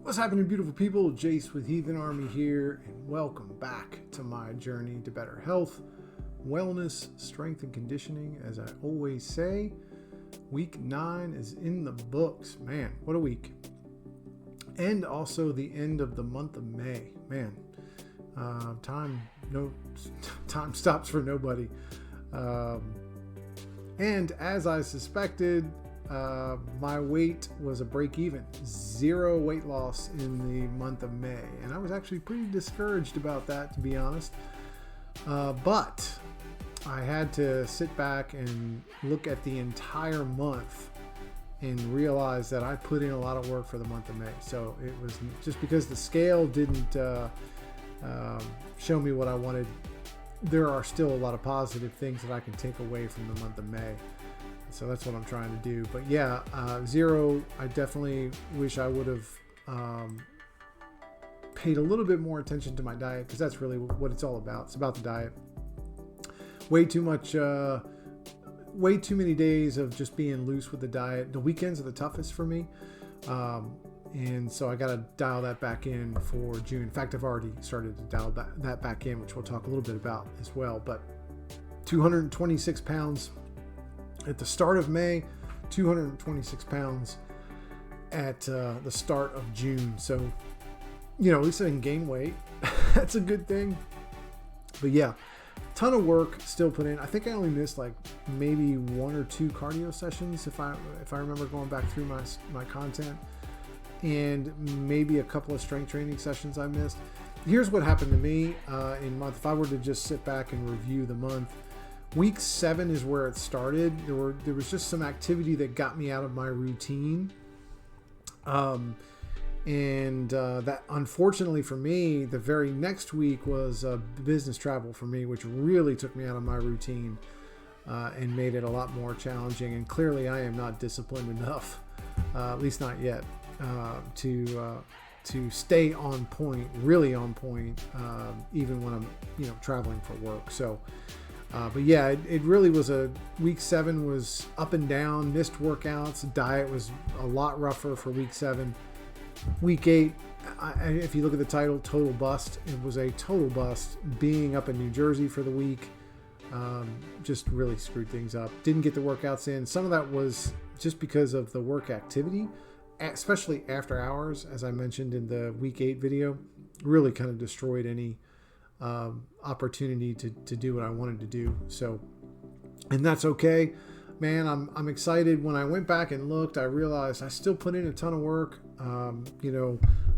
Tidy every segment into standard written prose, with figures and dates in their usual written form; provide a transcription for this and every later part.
What's happening, beautiful people? Jace with Heathen Army here, and welcome back to my journey to better health, wellness, strength, and conditioning. As I always say, week 9 is in the books. Man, what a week. And also the end of the month of May. Man, time stops for nobody. And as I suspected, my weight was a break even, 0 weight loss in the month of May. And I was actually pretty discouraged about that, to be honest. But I had to sit back and look at the entire month and realize that I put in a lot of work for the month of May. So it was just because the scale didn't show me what I wanted. There are still a lot of positive things that I can take away from the month of May. So that's what I'm trying to do. But yeah, 0, I definitely wish I would have paid a little bit more attention to my diet, because that's really what it's all about. It's about the diet. Way too many days of just being loose with the diet. The weekends are the toughest for me. And so I got to dial that back in for June. In fact, I've already started to dial that back in, which we'll talk a little bit about as well. But 226 pounds at the start of May, 226 pounds at the start of June. So, at least I didn't gain weight. That's a good thing. But yeah, ton of work still put in. I think I only missed like maybe 1 or 2 cardio sessions if I remember going back through my content, and maybe a couple of strength training sessions I missed. Here's what happened to me in month. If I were to just sit back and review the month, week 7 is where it started. There was just some activity that got me out of my routine. That unfortunately for me, the very next week was business travel for me, which really took me out of my routine and made it a lot more challenging. And clearly I am not disciplined enough, at least not yet, to stay on point, really on point, even when I'm, traveling for work. So, but yeah, it really was week 7 was up and down, missed workouts. Diet was a lot rougher for week 7. Week 8, if you look at the title, total bust. It was a total bust. Being up in New Jersey for the week just really screwed things up. Didn't get the workouts in. Some of that was just because of the work activity, especially after hours, as I mentioned in the week 8 video. Really kind of destroyed any opportunity to do what I wanted to do. So, and that's okay, man. I'm excited. When I went back and looked, I realized I still put in a ton of work. I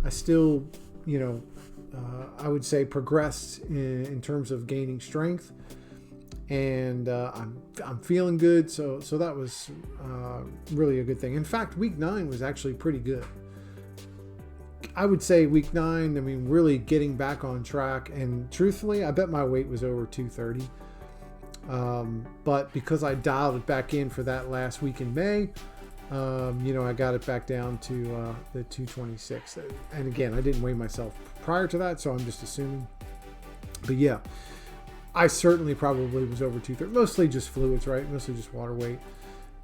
still, I would say progressed in terms of gaining strength, and I'm feeling good. So that was really a good thing. In fact, week 9 was actually pretty good. I would say week 9, really getting back on track. And truthfully, I bet my weight was over 230. But because I dialed it back in for that last week in May, I got it back down to the 226. And again, I didn't weigh myself prior to that, so I'm just assuming. But yeah, I certainly probably was over 230. Mostly just fluids, right? Mostly just water weight.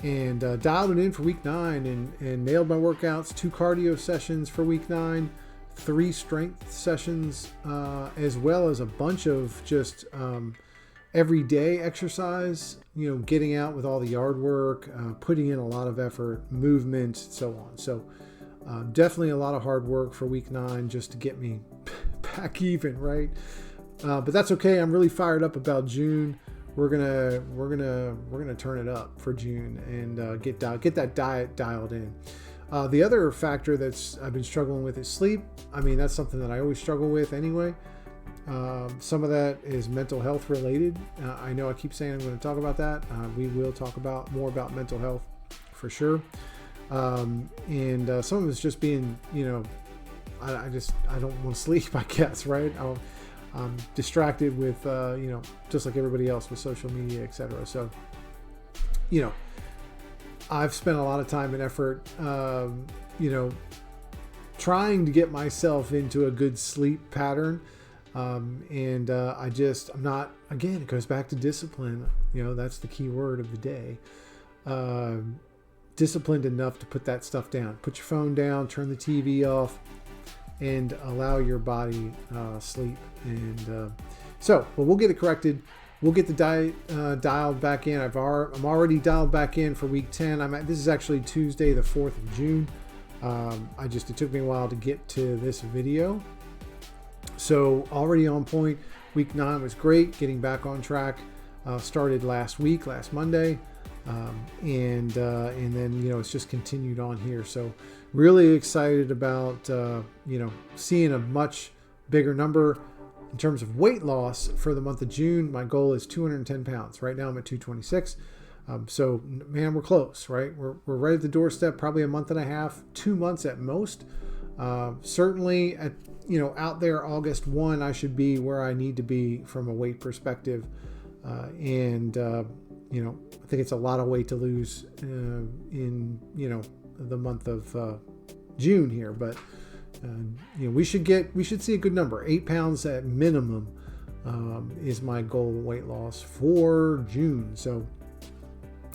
And dialed it in for week 9 and nailed my workouts. 2 cardio sessions for week 9, 3 strength sessions, as well as a bunch of just everyday exercise, getting out with all the yard work, putting in a lot of effort, movement, so on. So definitely a lot of hard work for week 9 just to get me back even, right? But that's okay. I'm really fired up about June. We're gonna turn it up for June and get that diet dialed in. The other factor I've been struggling with is sleep. That's something that I always struggle with anyway. Some of that is mental health related. I know I keep saying I'm going to talk about that. We will talk more about mental health for sure. And some of it's just being, I don't want to sleep, I guess, right? I'm distracted with, just like everybody else with social media, etc. So, I've spent a lot of time and effort, trying to get myself into a good sleep pattern. I'm not, again, it goes back to discipline. That's the key word of the day. Disciplined enough to put that stuff down. Put your phone down, turn the TV off, and allow your body sleep. And but we'll get it corrected. We'll get the diet dialed back in. I'm already dialed back in for week 10. This is actually Tuesday, the 4th of June. It took me a while to get to this video. So already on point. Week 9 was great. Getting back on track. Started last Monday. And then, it's just continued on here. So really excited about, seeing a much bigger number in terms of weight loss for the month of June. My goal is 210 pounds. Right now I'm at 226. So man, we're close, right? We're right at the doorstep, probably a month and a half, 2 months at most. Certainly at, out there August 1, I should be where I need to be from a weight perspective. I think it's a lot of weight to lose in the month of June here, but we should see a good number. 8 pounds at minimum is my goal weight loss for June. So,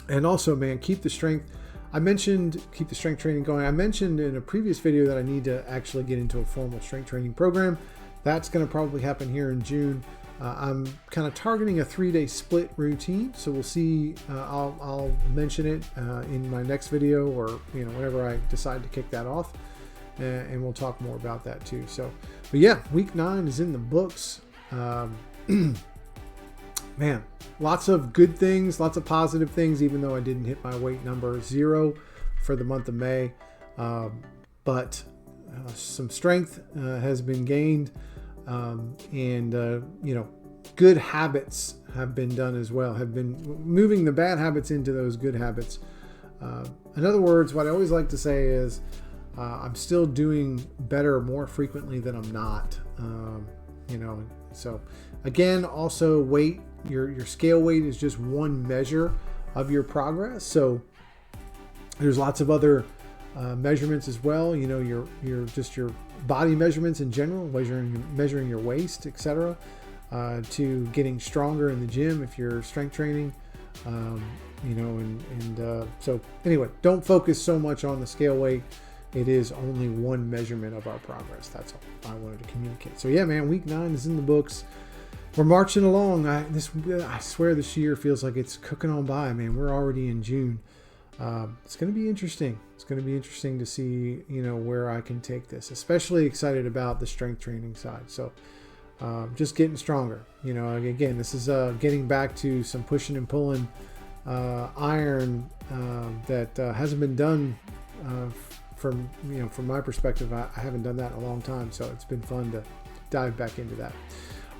and also, man, keep the strength. Keep the strength training going. I mentioned in a previous video that I need to actually get into a formal strength training program. That's going to probably happen here in June. I'm kind of targeting a 3-day split routine, so we'll see. I'll mention it in my next video, or whenever I decide to kick that off, and we'll talk more about that too. So, but yeah, week 9 is in the books. Man, lots of good things, lots of positive things. Even though I didn't hit my weight number 0 for the month of May, but some strength has been gained. Good habits have been done as well, have been moving the bad habits into those good habits. In other words, what I always like to say is I'm still doing better more frequently than I'm not. So again, also weight, your scale weight is just one measure of your progress. So there's lots of other measurements as well. Your body measurements in general, measuring your waist, etc., to getting stronger in the gym if you're strength training. So anyway, don't focus so much on the scale weight. It is only one measurement of our progress. That's all I wanted to communicate. So yeah, man, week 9 is in the books. We're marching along. I swear this year feels like it's cooking on by, man. We're already in June. It's going to be interesting. It's going to be interesting to see, where I can take this. Especially excited about the strength training side. So just getting stronger. Again, this is getting back to some pushing and pulling iron that hasn't been done from my perspective. I haven't done that in a long time, so it's been fun to dive back into that.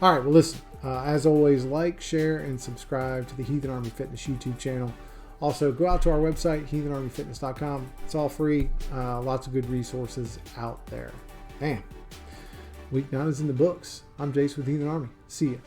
All right, well, listen, as always, like, share, and subscribe to the Heathen Army Fitness YouTube channel. Also, go out to our website, heathenarmyfitness.com. It's all free. Lots of good resources out there. Man, week 9 is in the books. I'm Jace with Heathen Army. See ya.